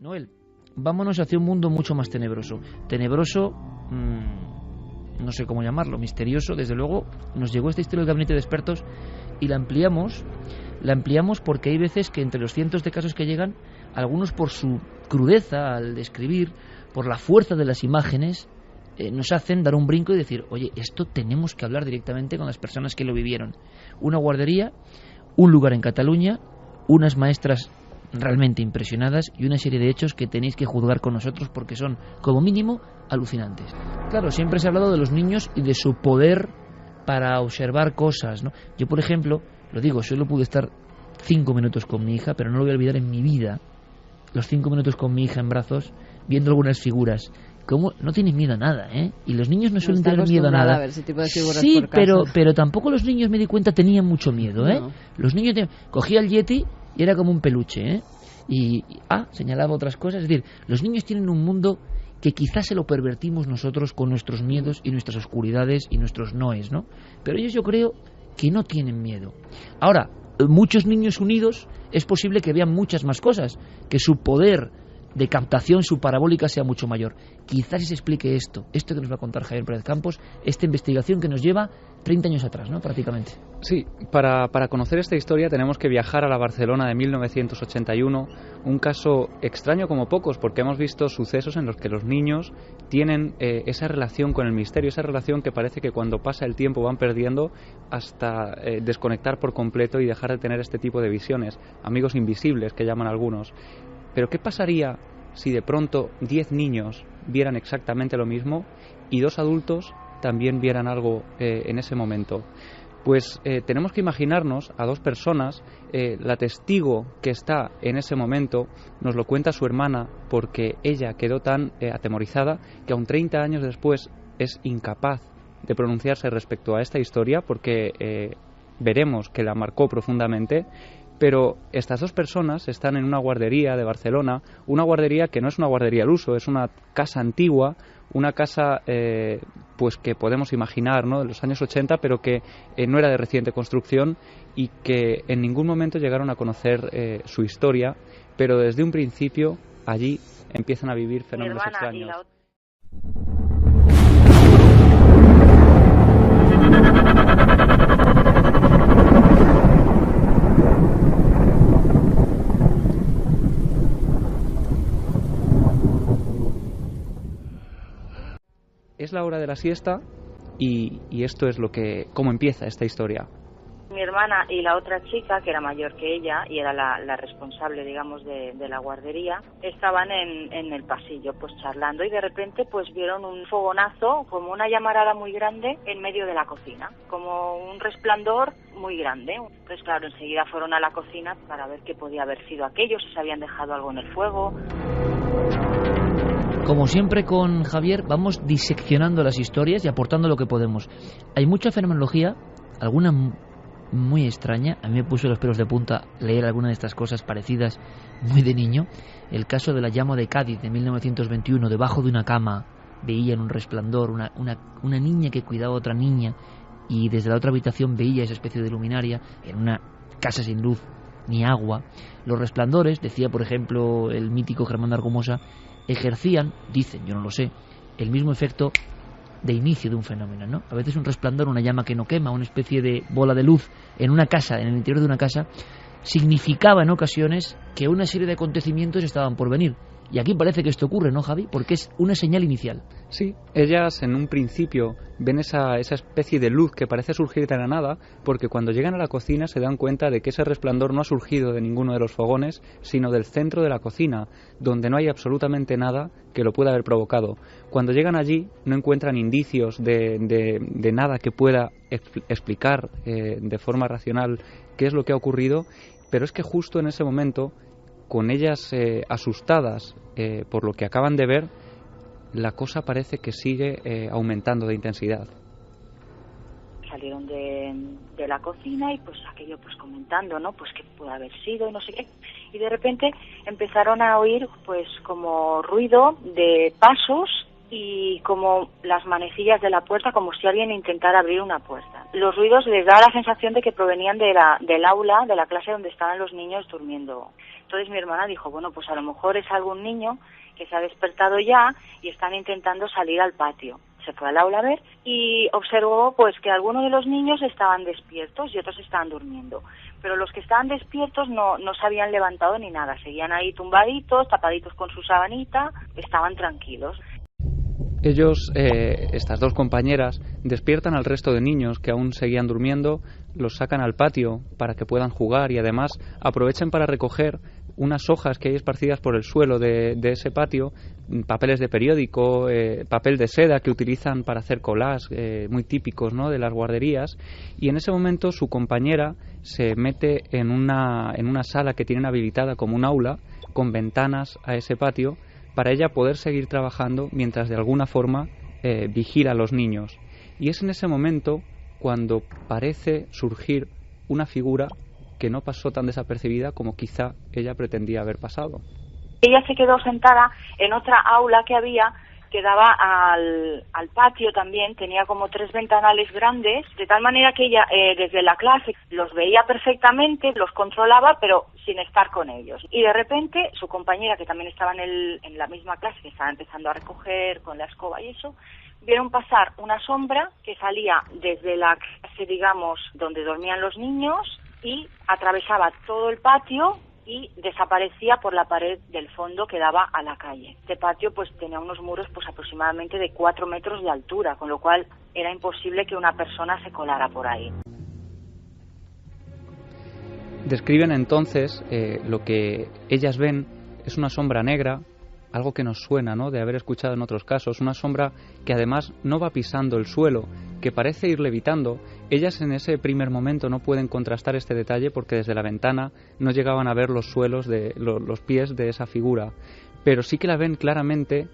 Noel, vámonos hacia un mundo mucho más tenebroso. Tenebroso, no sé cómo llamarlo, misterioso. Desde luego, nos llegó esta historia del gabinete de expertos y la ampliamos porque hay veces que entre los cientos de casos que llegan, algunos por su crudeza al describir, por la fuerza de las imágenes, nos hacen dar un brinco y decir, oye, esto tenemos que hablar directamente con las personas que lo vivieron. Una guardería, un lugar en Cataluña, unas maestras realmente impresionadas y una serie de hechos que tenéis que juzgar con nosotros porque son, como mínimo, alucinantes. Claro, siempre se ha hablado de los niños y de su poder para observar cosas, ¿no? Yo, por ejemplo, lo digo, solo pude estar 5 minutos con mi hija, pero no lo voy a olvidar en mi vida, los 5 minutos con mi hija en brazos, viendo algunas figuras. ¿Cómo? No tienen miedo a nada, ¿eh? Y los niños no suelen tener miedo a nada. A ver ese tipo de figuras sí, por casa. pero tampoco los niños, me di cuenta, tenían mucho miedo, ¿eh? No. Los niños cogía el Yeti y era como un peluche, ¿eh? Y señalaba otras cosas. Es decir, los niños tienen un mundo que quizás se lo pervertimos nosotros con nuestros miedos y nuestras oscuridades y nuestros noes, ¿no? Pero ellos, yo creo que no tienen miedo. Ahora, muchos niños unidos es posible que vean muchas más cosas, que su poder de captación, su parabólica, sea mucho mayor. Quizás se explique esto que nos va a contar Javier Pérez Campos, esta investigación que nos lleva 30 años atrás, ¿no? Prácticamente. Sí, para conocer esta historia tenemos que viajar a la Barcelona de 1981, un caso extraño como pocos, porque hemos visto sucesos en los que los niños tienen esa relación con el misterio, esa relación que parece que cuando pasa el tiempo van perdiendo hasta desconectar por completo y dejar de tener este tipo de visiones, amigos invisibles que llaman algunos. Pero ¿qué pasaría si de pronto 10 niños vieran exactamente lo mismo y 2 adultos también vieran algo en ese momento? Pues tenemos que imaginarnos a 2 personas, la testigo que está en ese momento nos lo cuenta su hermana porque ella quedó tan atemorizada que aún 30 años después es incapaz de pronunciarse respecto a esta historia porque veremos que la marcó profundamente. Pero estas 2 personas están en una guardería de Barcelona, una guardería que no es una guardería al uso, es una casa antigua, una casa pues que podemos imaginar, ¿no?, de los años 80, pero que no era de reciente construcción y que en ningún momento llegaron a conocer su historia, pero desde un principio allí empiezan a vivir fenómenos extraños. Es la hora de la siesta y esto es cómo empieza esta historia. Mi hermana y la otra chica, que era mayor que ella y era la responsable, digamos, de la guardería, estaban en el pasillo, pues charlando, y de repente pues vieron un fogonazo, como una llamarada muy grande en medio de la cocina, como un resplandor muy grande. Pues claro, enseguida fueron a la cocina para ver qué podía haber sido aquello, si se habían dejado algo en el fuego. Como siempre con Javier, vamos diseccionando las historias y aportando lo que podemos. Hay mucha fenomenología, alguna muy extraña. A mí me puso los pelos de punta leer alguna de estas cosas parecidas muy de niño. El caso de la llama de Cádiz de 1921, debajo de una cama veían un resplandor, una niña que cuidaba a otra niña y desde la otra habitación veía esa especie de luminaria en una casa sin luz ni agua. Los resplandores, decía por ejemplo el mítico Germán de Argumosa, ejercían, dicen, yo no lo sé, el mismo efecto de inicio de un fenómeno, ¿no? A veces un resplandor, una llama que no quema, una especie de bola de luz en una casa, en el interior de una casa, significaba en ocasiones que una serie de acontecimientos estaban por venir. Y aquí parece que esto ocurre, ¿no, Javi? Porque es una señal inicial. Sí, ellas en un principio ven esa especie de luz que parece surgir de la nada, porque cuando llegan a la cocina se dan cuenta de que ese resplandor no ha surgido de ninguno de los fogones, sino del centro de la cocina, donde no hay absolutamente nada que lo pueda haber provocado. Cuando llegan allí no encuentran indicios de nada que pueda explicar de forma racional qué es lo que ha ocurrido, pero es que justo en ese momento, con ellas asustadas por lo que acaban de ver, la cosa parece que sigue aumentando de intensidad. Salieron de la cocina y pues aquello pues comentando, ¿no? Pues qué puede haber sido y no sé qué. Y de repente empezaron a oír pues como ruido de pasos y como las manecillas de la puerta, como si alguien intentara abrir una puerta. los ruidos les daba la sensación de que provenían del aula, de la clase donde estaban los niños durmiendo. Entonces mi hermana dijo, bueno, pues a lo mejor es algún niño que se ha despertado ya y están intentando salir al patio. Se fue al aula a ver y observó pues que algunos de los niños estaban despiertos y otros estaban durmiendo. Pero los que estaban despiertos no se habían levantado ni nada, seguían ahí tumbaditos, tapaditos con su sabanita, estaban tranquilos. Ellos, estas dos compañeras, despiertan al resto de niños que aún seguían durmiendo, los sacan al patio para que puedan jugar y además aprovechan para recoger unas hojas que hay esparcidas por el suelo de ese patio, papeles de periódico, papel de seda que utilizan para hacer collages muy típicos, ¿no?, de las guarderías, y en ese momento su compañera se mete en una sala que tienen habilitada como un aula con ventanas a ese patio para ella poder seguir trabajando mientras de alguna forma vigila a los niños. Y es en ese momento cuando parece surgir una figura que no pasó tan desapercibida como quizá ella pretendía haber pasado. Ella se quedó sentada en otra aula que había, que daba al patio también, tenía como 3 ventanales grandes, de tal manera que ella desde la clase los veía perfectamente, los controlaba, pero sin estar con ellos. Y de repente su compañera, que también estaba en la misma clase, que estaba empezando a recoger con la escoba y eso, vieron pasar una sombra que salía desde la clase, digamos, donde dormían los niños, y atravesaba todo el patio y desaparecía por la pared del fondo que daba a la calle. Este patio pues tenía unos muros pues aproximadamente de 4 metros de altura, con lo cual era imposible que una persona se colara por ahí. Describen entonces lo que ellas ven es una sombra negra, algo que nos suena, ¿no?, de haber escuchado en otros casos, una sombra que además no va pisando el suelo, que parece ir levitando. Ellas en ese primer momento no pueden contrastar este detalle porque desde la ventana no llegaban a ver los suelos de los pies de esa figura, pero sí que la ven claramente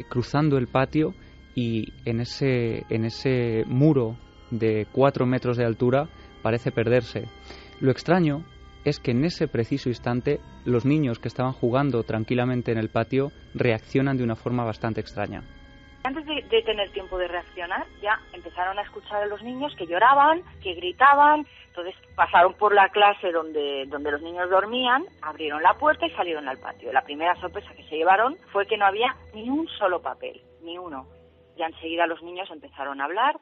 cruzando el patio y en ese muro de 4 metros de altura parece perderse. Lo extraño es que en ese preciso instante los niños que estaban jugando tranquilamente en el patio reaccionan de una forma bastante extraña. Antes de tener tiempo de reaccionar, ya empezaron a escuchar a los niños que lloraban, que gritaban. Entonces pasaron por la clase donde los niños dormían, abrieron la puerta y salieron al patio. La primera sorpresa que se llevaron fue que no había ni un solo papel, ni uno. Ya enseguida los niños empezaron a hablar.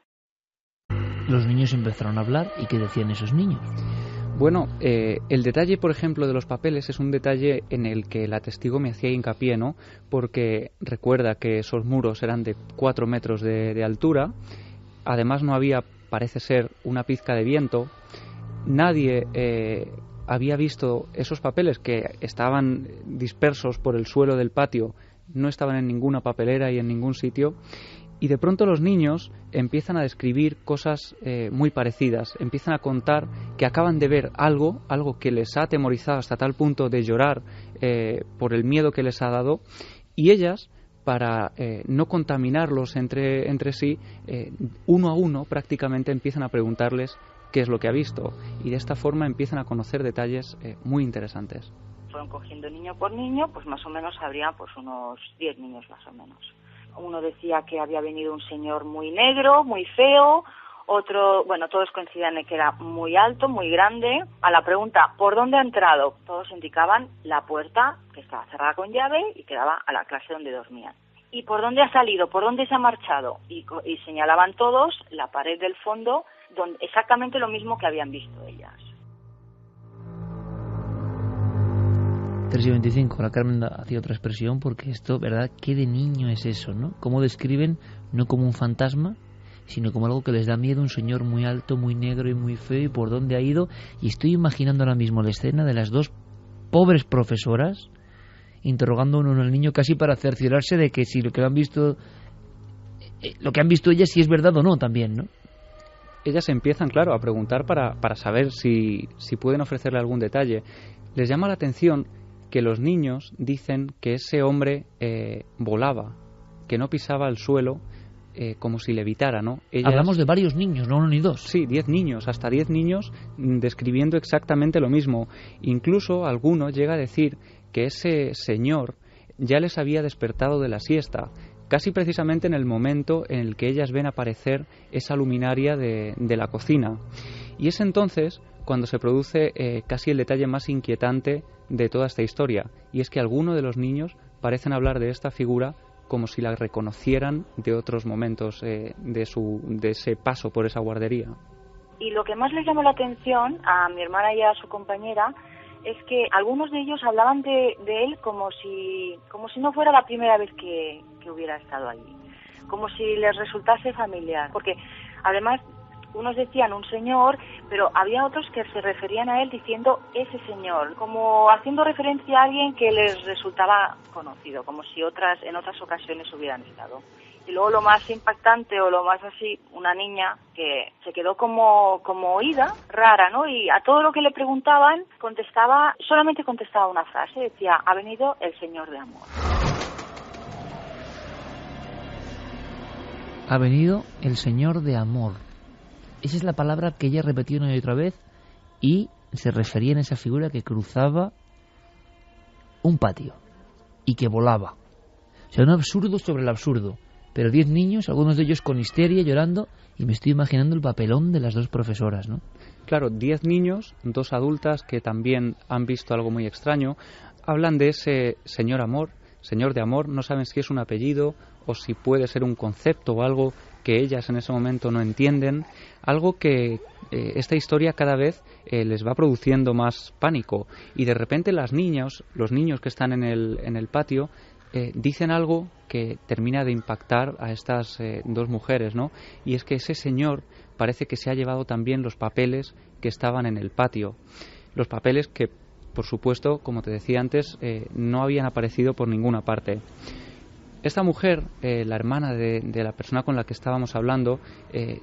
Los niños empezaron a hablar, ¿y qué decían esos niños? Bueno, el detalle, por ejemplo, de los papeles es un detalle en el que la testigo me hacía hincapié, ¿no?, porque recuerda que esos muros eran de 4 metros de altura, además no había, parece ser, una pizca de viento, nadie había visto esos papeles que estaban dispersos por el suelo del patio, no estaban en ninguna papelera y en ningún sitio. Y de pronto los niños empiezan a describir cosas muy parecidas, empiezan a contar que acaban de ver algo que les ha atemorizado hasta tal punto de llorar por el miedo que les ha dado, y ellas, para no contaminarlos entre sí, uno a uno prácticamente empiezan a preguntarles qué es lo que ha visto, y de esta forma empiezan a conocer detalles muy interesantes. Fueron cogiendo niño por niño, pues más o menos habría pues unos 10 niños más o menos. Uno decía que había venido un señor muy negro, muy feo, otro, bueno, todos coincidían en que era muy alto, muy grande. A la pregunta, ¿por dónde ha entrado?, todos indicaban la puerta, que estaba cerrada con llave y que daba a la clase donde dormían. ¿Y por dónde ha salido?, ¿por dónde se ha marchado? Y señalaban todos la pared del fondo, donde exactamente lo mismo que habían visto ellas. 3:25, la Carmen hacía otra expresión, porque esto, ¿verdad?, qué de niño es eso, ¿no? Cómo describen, no como un fantasma, sino como algo que les da miedo, un señor muy alto, muy negro y muy feo, y por dónde ha ido. Y estoy imaginando ahora mismo la escena de las dos pobres profesoras interrogando uno al niño, casi para cerciorarse de que si lo que han visto ellas, si es verdad o no también, ¿no? Ellas empiezan, claro, a preguntar para saber si pueden ofrecerle algún detalle. Les llama la atención que los niños dicen que ese hombre volaba, que no pisaba el suelo, como si levitara, ¿no? Hablamos de varios niños, no uno ni dos. Sí, 10 niños, hasta 10 niños describiendo exactamente lo mismo. Incluso alguno llega a decir que ese señor ya les había despertado de la siesta, casi precisamente en el momento en el que ellas ven aparecer esa luminaria de la cocina. Y es entonces cuando se produce casi el detalle más inquietante de toda esta historia, y es que algunos de los niños parecen hablar de esta figura como si la reconocieran de otros momentos de ese paso por esa guardería. Y lo que más les llamó la atención a mi hermana y a su compañera es que algunos de ellos hablaban de él como si no fuera la primera vez que hubiera estado allí, como si les resultase familiar, porque además unos decían un señor, pero había otros que se referían a él diciendo ese señor, como haciendo referencia a alguien que les resultaba conocido, como si en otras ocasiones hubieran estado. Y luego lo más impactante o lo más así, una niña que se quedó como oída, rara, ¿no? Y a todo lo que le preguntaban solamente contestaba una frase, decía, ha venido el Señor de Amor. Ha venido el Señor de Amor. Esa es la palabra que ella repetió una y otra vez y se refería en esa figura que cruzaba un patio y que volaba. O sea, un absurdo sobre el absurdo. Pero 10 niños, algunos de ellos con histeria, llorando, y me estoy imaginando el papelón de las 2 profesoras, ¿no? Claro, 10 niños, 2 adultas que también han visto algo muy extraño, hablan de ese Señor de Amor, no saben si es un apellido o si puede ser un concepto o algo que ellas en ese momento no entienden, algo que esta historia cada vez les va produciendo más pánico, y de repente los niños que están en el patio dicen algo que termina de impactar a estas 2 mujeres, ¿no? Y es que ese señor parece que se ha llevado también los papeles que estaban en el patio, los papeles que, por supuesto, como te decía antes, no habían aparecido por ninguna parte. Esta mujer, la hermana de la persona con la que estábamos hablando,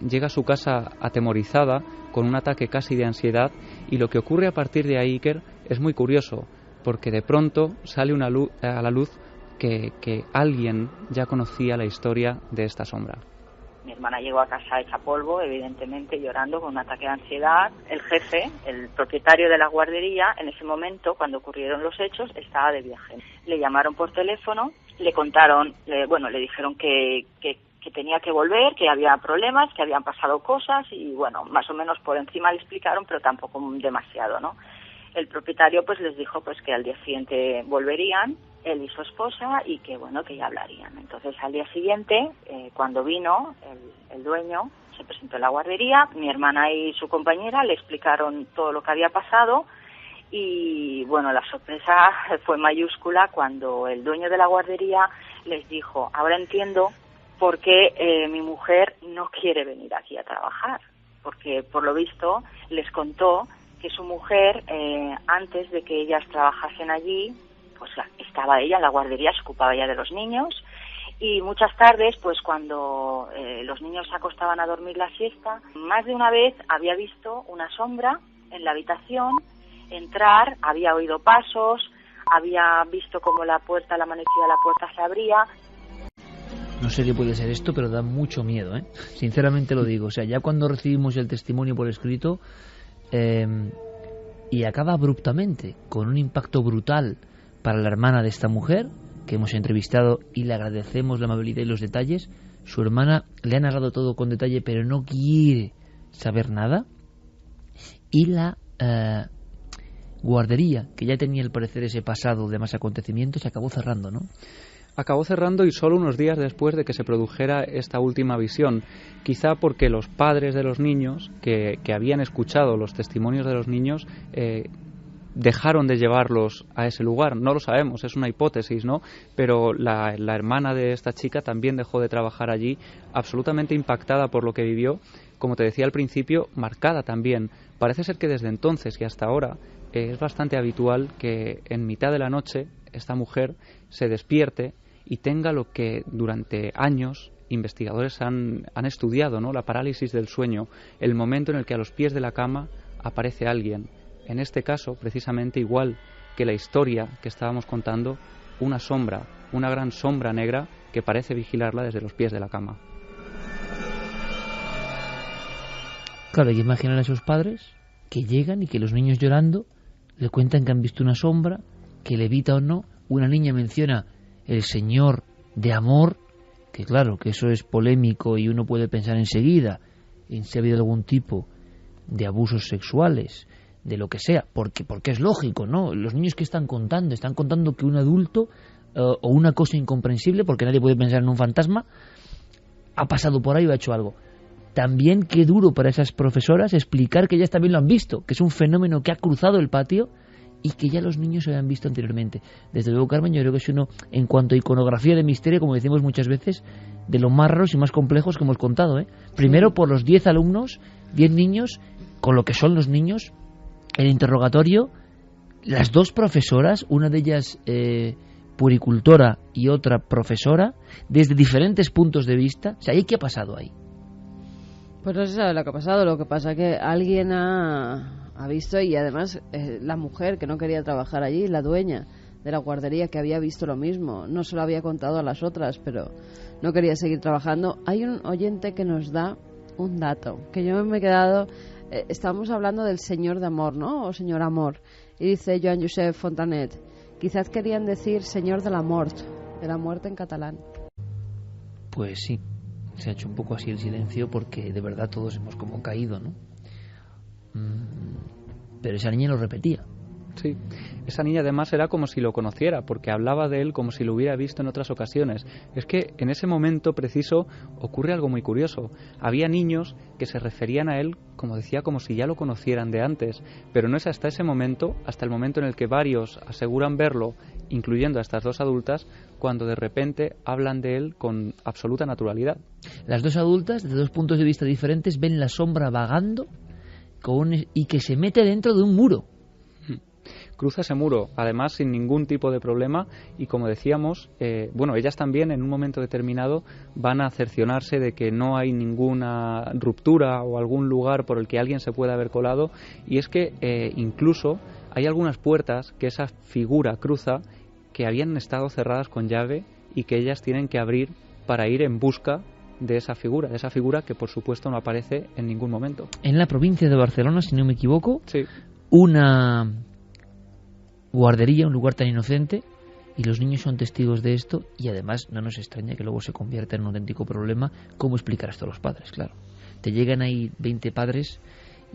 llega a su casa atemorizada, con un ataque casi de ansiedad, y lo que ocurre a partir de ahí, Iker, es muy curioso, porque de pronto sale a la luz que alguien ya conocía la historia de esta sombra. Mi hermana llegó a casa hecha polvo, evidentemente llorando, con un ataque de ansiedad. El jefe, el propietario de la guardería, en ese momento, cuando ocurrieron los hechos, estaba de viaje. Le llamaron por teléfono, le contaron, le dijeron que tenía que volver, que había problemas, que habían pasado cosas y, bueno, más o menos por encima le explicaron, pero tampoco demasiado, ¿no? El propietario pues les dijo pues que al día siguiente volverían, él y su esposa, y que bueno, que ya hablarían. Entonces al día siguiente, cuando vino el dueño, se presentó en la guardería, mi hermana y su compañera le explicaron todo lo que había pasado, y bueno, la sorpresa fue mayúscula cuando el dueño de la guardería les dijo, ahora entiendo por qué mi mujer no quiere venir aquí a trabajar, porque por lo visto les contó que su mujer, antes de que ellas trabajasen allí, pues estaba ella en la guardería, se ocupaba ya de los niños, y muchas tardes, pues cuando los niños se acostaban a dormir la siesta, más de una vez había visto una sombra en la habitación entrar, había oído pasos, había visto cómo la manecilla de la puerta se abría. No sé qué puede ser esto, pero da mucho miedo, ¿eh? Sinceramente lo digo. O sea, ya cuando recibimos el testimonio por escrito, y acaba abruptamente, con un impacto brutal para la hermana de esta mujer, que hemos entrevistado y le agradecemos la amabilidad y los detalles. Su hermana le ha narrado todo con detalle, pero no quiere saber nada. Y la guardería, que ya tenía al parecer ese pasado de más acontecimientos, se acabó cerrando, ¿no? Acabó cerrando, y solo unos días después de que se produjera esta última visión, quizá porque los padres de los niños que habían escuchado los testimonios de los niños dejaron de llevarlos a ese lugar. No lo sabemos, es una hipótesis, ¿no? Pero la hermana de esta chica también dejó de trabajar allí, absolutamente impactada por lo que vivió, como te decía al principio, marcada también. Parece ser que desde entonces y hasta ahora es bastante habitual que en mitad de la noche esta mujer se despierte y tenga lo que durante años investigadores han estudiado, ¿no? La parálisis del sueño, el momento en el que a los pies de la cama aparece alguien. En este caso, precisamente igual que la historia que estábamos contando, una sombra, una gran sombra negra que parece vigilarla desde los pies de la cama. Claro, hay que imaginar a esos padres que llegan y que los niños llorando le cuentan que han visto una sombra, que levita o no. Una niña menciona el Señor de Amor que claro, que eso es polémico y uno puede pensar enseguida en si ha habido algún tipo de abusos sexuales, de lo que sea, porque es lógico, ¿no? Los niños que están contando que un adulto o una cosa incomprensible, porque nadie puede pensar en un fantasma, ha pasado por ahí o ha hecho algo. También qué duro para esas profesoras explicar que ellas también lo han visto, que es un fenómeno que ha cruzado el patio y que ya los niños habían visto anteriormente. Desde luego, Carmen, yo creo que es uno, en cuanto a iconografía de misterio, como decimos muchas veces, de los más raros y más complejos que hemos contado, ¿eh? Primero por los 10 alumnos, 10 niños, con lo que son los niños, el interrogatorio, las dos profesoras, una de ellas puericultora y otra profesora, desde diferentes puntos de vista. O sea, ¿qué ha pasado ahí? Pues no se sabe lo que ha pasado, lo que pasa que alguien ha visto, y además la mujer que no quería trabajar allí, la dueña de la guardería, que había visto lo mismo, no se lo había contado a las otras, pero no quería seguir trabajando. Hay un oyente que nos da un dato, que yo me he quedado, estábamos hablando del señor de amor, ¿no? O señor amor, y dice Joan Josep Fontanet, quizás querían decir señor de la muerte en catalán. Pues sí, se ha hecho un poco así el silencio porque de verdad todos hemos como caído, ¿no? Pero esa niña lo repetía. Sí, esa niña además era como si lo conociera, porque hablaba de él como si lo hubiera visto en otras ocasiones. Es que en ese momento preciso ocurre algo muy curioso. Había niños que se referían a él, como decía, como si ya lo conocieran de antes, pero no es hasta ese momento, hasta el momento en el que varios aseguran verlo, incluyendo a estas dos adultas, cuando de repente hablan de él con absoluta naturalidad. Las dos adultas, desde dos puntos de vista diferentes, ven la sombra vagando y que se mete dentro de un muro. Cruza ese muro, además sin ningún tipo de problema, y como decíamos, ellas también en un momento determinado van a cerciorarse de que no hay ninguna ruptura o algún lugar por el que alguien se pueda haber colado, y es que incluso hay algunas puertas que esa figura cruza que habían estado cerradas con llave y que ellas tienen que abrir para ir en busca de esa figura que por supuesto no aparece en ningún momento. En la provincia de Barcelona, si no me equivoco, sí, una guardería, un lugar tan inocente, y los niños son testigos de esto, y además no nos extraña que luego se convierta en un auténtico problema. ¿Cómo explicar esto a los padres? Claro, te llegan ahí 20 padres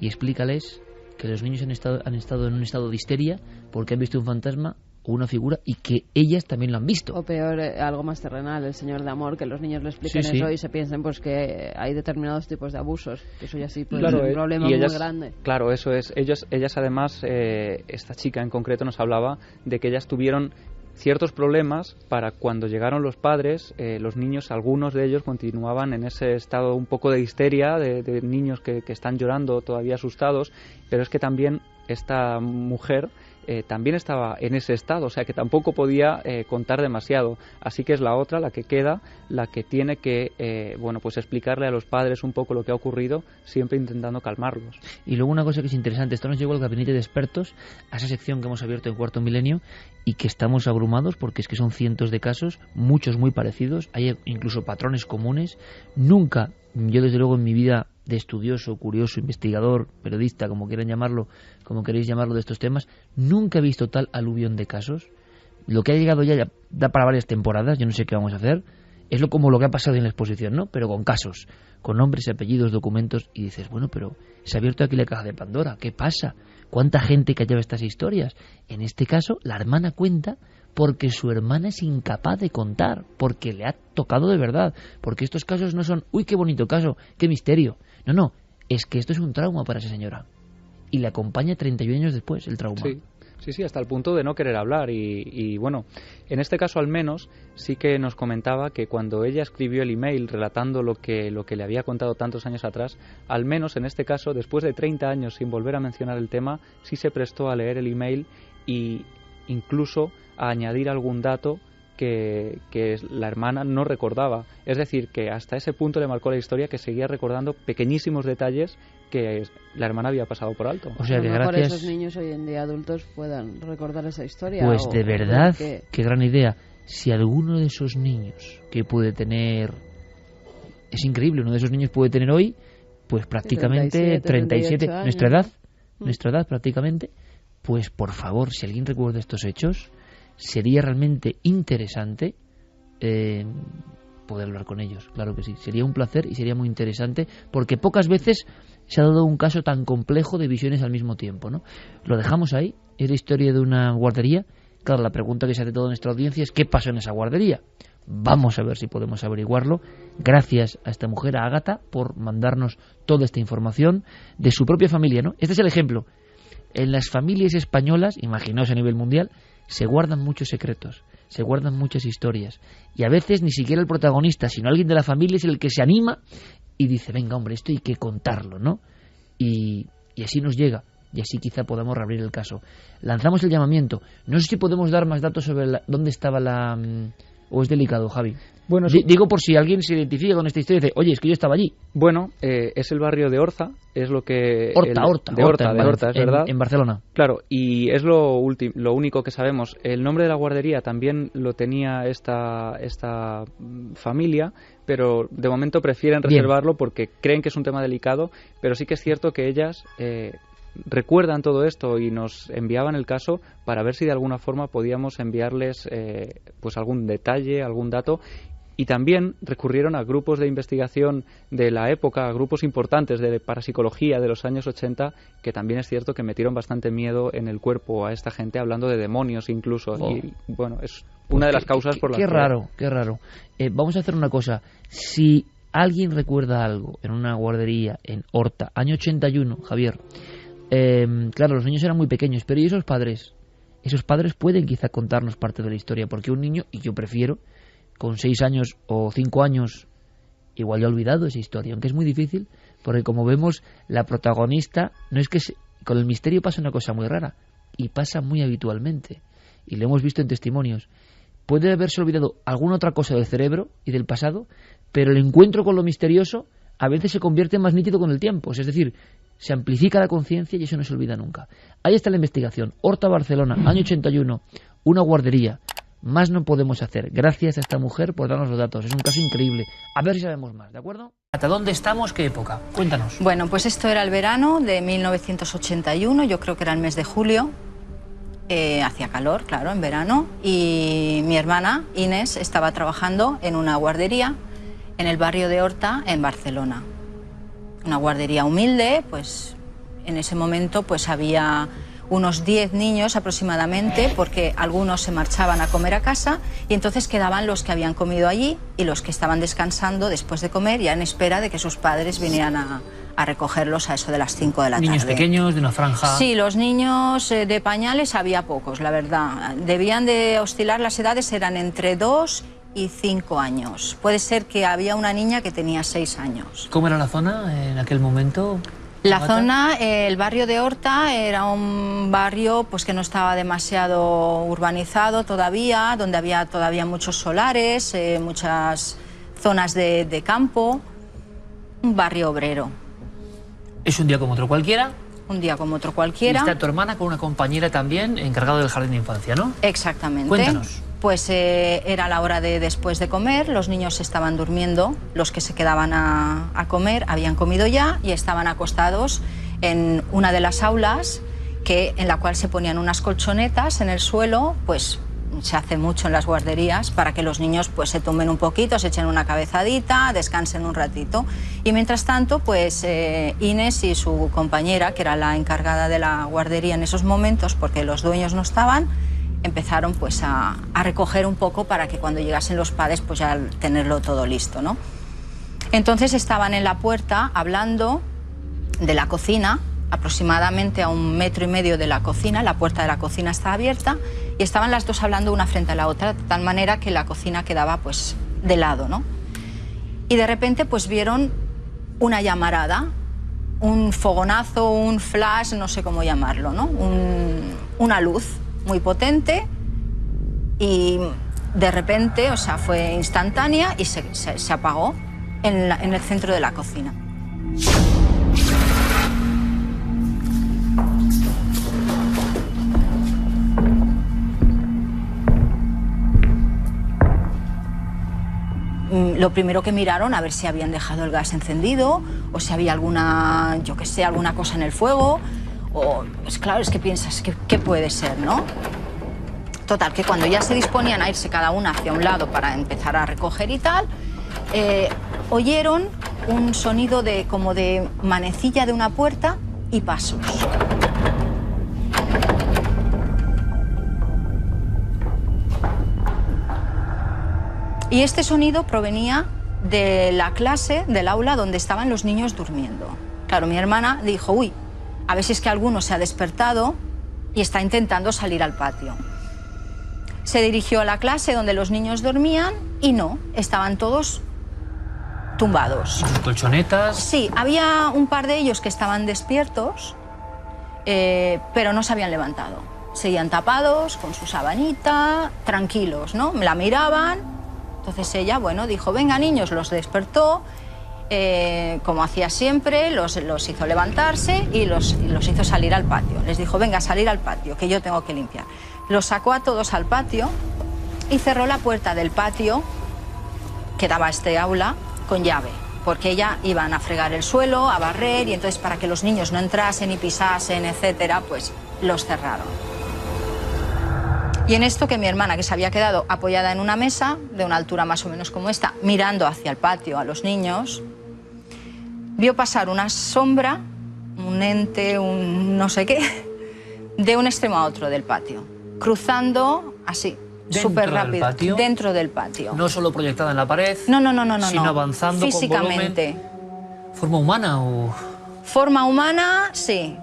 y explícales que los niños han estado en un estado de histeria porque han visto un fantasma o una figura y que ellas también lo han visto. O peor, algo más terrenal, el señor de amor, que los niños le expliquen eso y se piensen pues que hay determinados tipos de abusos, que eso ya sí pues, es un problema muy grande. Claro, eso es. Ellas además, esta chica en concreto nos hablaba de que ellas tuvieron ciertos problemas para cuando llegaron los padres, los niños, algunos de ellos continuaban en ese estado un poco de histeria, de niños que están llorando todavía asustados, pero es que también esta mujer también estaba en ese estado, o sea que tampoco podía contar demasiado, así que es la otra, la que queda, la que tiene que pues explicarle a los padres un poco lo que ha ocurrido, siempre intentando calmarlos. Y luego una cosa que es interesante, esto nos llegó al gabinete de expertos, a esa sección que hemos abierto en Cuarto Milenio, y que estamos abrumados porque es que son cientos de casos, muchos muy parecidos, hay incluso patrones comunes. Nunca, yo desde luego en mi vida de estudioso, curioso, investigador, periodista, como quieran llamarlo, como queréis llamarlo, de estos temas, nunca he visto tal aluvión de casos. Lo que ha llegado ya da para varias temporadas, yo no sé qué vamos a hacer. Es como lo que ha pasado en la exposición, ¿no? Pero con casos, con nombres, apellidos, documentos, y dices, bueno, pero se ha abierto aquí la caja de Pandora, ¿qué pasa? ¿Cuánta gente callaba estas historias? En este caso, la hermana cuenta porque su hermana es incapaz de contar, porque le ha tocado de verdad, porque estos casos no son, uy, qué bonito caso, qué misterio. No, es que esto es un trauma para esa señora. Y le acompaña 31 años después el trauma. Sí, hasta el punto de no querer hablar. Y bueno, en este caso al menos sí que nos comentaba que cuando ella escribió el email relatando lo que le había contado tantos años atrás, al menos en este caso, después de 30 años sin volver a mencionar el tema, sí se prestó a leer el email e incluso a añadir algún dato que la hermana no recordaba. Es decir, que hasta ese punto le marcó la historia, que seguía recordando pequeñísimos detalles que la hermana había pasado por alto. O sea que gracias... por esos niños hoy en día adultos puedan recordar esa historia. Pues de verdad, qué gran idea. Si alguno de esos niños que puede tener... Es increíble, uno de esos niños puede tener hoy, pues prácticamente 37 nuestra edad prácticamente, pues por favor, si alguien recuerda estos hechos, sería realmente interesante poder hablar con ellos, claro que sí. Sería un placer y sería muy interesante, porque pocas veces se ha dado un caso tan complejo de visiones al mismo tiempo, ¿no? Lo dejamos ahí, es la historia de una guardería. Claro, la pregunta que se hace toda nuestra audiencia es ¿qué pasó en esa guardería? Vamos a ver si podemos averiguarlo. Gracias a esta mujer, a Ágata, por mandarnos toda esta información de su propia familia, ¿no? Este es el ejemplo. En las familias españolas, imaginaos a nivel mundial, se guardan muchos secretos, se guardan muchas historias. Y a veces ni siquiera el protagonista, sino alguien de la familia es el que se anima y dice, venga hombre, esto hay que contarlo, ¿no? Y así nos llega. Y así quizá podamos reabrir el caso. Lanzamos el llamamiento. No sé si podemos dar más datos sobre dónde estaba la... ¿O es delicado, Javi? Bueno, digo por si alguien se identifica con esta historia y dice, oye, es que yo estaba allí. Bueno, es el barrio de Orza, es lo que... Horta, es verdad. En Barcelona. Claro, y es lo único que sabemos. El nombre de la guardería también lo tenía esta familia, pero de momento prefieren reservarlo porque creen que es un tema delicado, pero sí que es cierto que ellas... recuerdan todo esto y nos enviaban el caso para ver si de alguna forma podíamos enviarles pues algún detalle, algún dato, y también recurrieron a grupos de investigación de la época, a grupos importantes de parapsicología de los años 80, que también es cierto que metieron bastante miedo en el cuerpo a esta gente, hablando de demonios incluso. Y bueno, es una de las causas por las que... Qué raro. Vamos a hacer una cosa. Si alguien recuerda algo en una guardería en Horta, año 81, Javier... claro, los niños eran muy pequeños, pero ¿y esos padres? Esos padres pueden quizá contarnos parte de la historia, porque un niño, y yo prefiero, con 6 años o 5 años, igual ya ha olvidado esa historia, aunque es muy difícil, porque como vemos, la protagonista, no es que con el misterio pasa una cosa muy rara, y pasa muy habitualmente, y lo hemos visto en testimonios. Puede haberse olvidado alguna otra cosa del cerebro y del pasado, pero el encuentro con lo misterioso a veces se convierte más nítido con el tiempo, es decir, se amplifica la conciencia y eso no se olvida nunca. Ahí está la investigación. Horta, Barcelona, año 81, una guardería. Más no podemos hacer. Gracias a esta mujer por darnos los datos. Es un caso increíble. A ver si sabemos más, ¿de acuerdo? ¿Hasta dónde estamos? ¿Qué época? Cuéntanos. Bueno, pues esto era el verano de 1981, yo creo que era el mes de julio. Hacía calor, claro, en verano. Y mi hermana, Inés, estaba trabajando en una guardería en el barrio de Horta, en Barcelona. Una guardería humilde, pues en ese momento pues había unos 10 niños aproximadamente, porque algunos se marchaban a comer a casa y entonces quedaban los que habían comido allí y los que estaban descansando después de comer, ya en espera de que sus padres vinieran a recogerlos a eso de las 5 de la tarde. ¿Niños pequeños, de una franja? Sí, los niños de pañales había pocos, la verdad. Debían de oscilar, las edades eran entre 2 y 5 años. Puede ser que había una niña que tenía 6 años. ¿Cómo era la zona en aquel momento? La zona, el barrio de Horta, era un barrio pues que no estaba demasiado urbanizado todavía, donde había todavía muchos solares, muchas zonas de campo, un barrio obrero. ¿Es un día como otro cualquiera? Un día como otro cualquiera. Y está tu hermana con una compañera también encargada del jardín de infancia, ¿no? Exactamente. Cuéntanos. Pues era la hora de después de comer, los niños estaban durmiendo, los que se quedaban a comer habían comido ya y estaban acostados en una de las aulas en la cual se ponían unas colchonetas en el suelo, pues se hace mucho en las guarderías para que los niños pues se tumben un poquito, se echen una cabezadita, descansen un ratito. Y mientras tanto, pues Inés y su compañera, que era la encargada de la guardería en esos momentos, porque los dueños no estaban, empezaron pues a recoger un poco para que cuando llegasen los padres pues ya tenerlo todo listo, ¿no? Entonces estaban en la puerta hablando de la cocina, aproximadamente a 1,5 metros de la cocina, la puerta de la cocina estaba abierta y estaban las dos hablando una frente a la otra, de tal manera que la cocina quedaba pues de lado, ¿no? Y de repente pues vieron una llamarada, un fogonazo, un flash, no sé cómo llamarlo, ¿no? Una luz muy potente y de repente, o sea, fue instantánea y se apagó en el centro de la cocina. Lo primero que miraron a ver si habían dejado el gas encendido o si había alguna, yo qué sé, alguna cosa en el fuego. O, pues claro, es que piensas, ¿qué puede ser, no? Total, que cuando ya se disponían a irse cada una hacia un lado para empezar a recoger y tal, oyeron un sonido como de manecilla de una puerta y pasos. Y este sonido provenía de la clase, del aula donde estaban los niños durmiendo. Claro, mi hermana dijo, uy, a ver si es que alguno se ha despertado y está intentando salir al patio. Se dirigió a la clase donde los niños dormían y no, estaban todos tumbados. ¿Sus colchonetas? Sí, había un par de ellos que estaban despiertos, pero no se habían levantado. Seguían tapados, con su sabanita, tranquilos, ¿no? La miraban. Entonces ella, bueno, dijo, venga niños, los despertó, como hacía siempre, los hizo levantarse y los hizo salir al patio. Les dijo, venga, salir al patio, que yo tengo que limpiar. Los sacó a todos al patio y cerró la puerta del patio que daba a este aula con llave, porque ya iban a fregar el suelo, a barrer, y entonces para que los niños no entrasen y pisasen, etcétera, pues los cerraron. Y en esto que mi hermana, que se había quedado apoyada en una mesa, de una altura más o menos como esta, mirando hacia el patio a los niños, vio pasar una sombra, un ente, un no sé qué, de un extremo a otro del patio, cruzando así, súper rápido. ¿Patio? Dentro del patio. No solo proyectada en la pared, no, sino avanzando físicamente. Con volumen. ¿Forma humana o...? Forma humana, sí.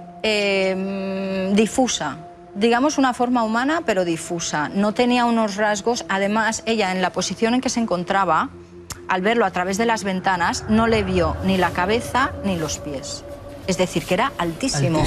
Difusa. Digamos una forma humana, pero difusa. No tenía unos rasgos. Además, ella, en la posición en que se encontraba, al verlo a través de las ventanas, no le vio ni la cabeza ni los pies. Es decir, que era altísimo.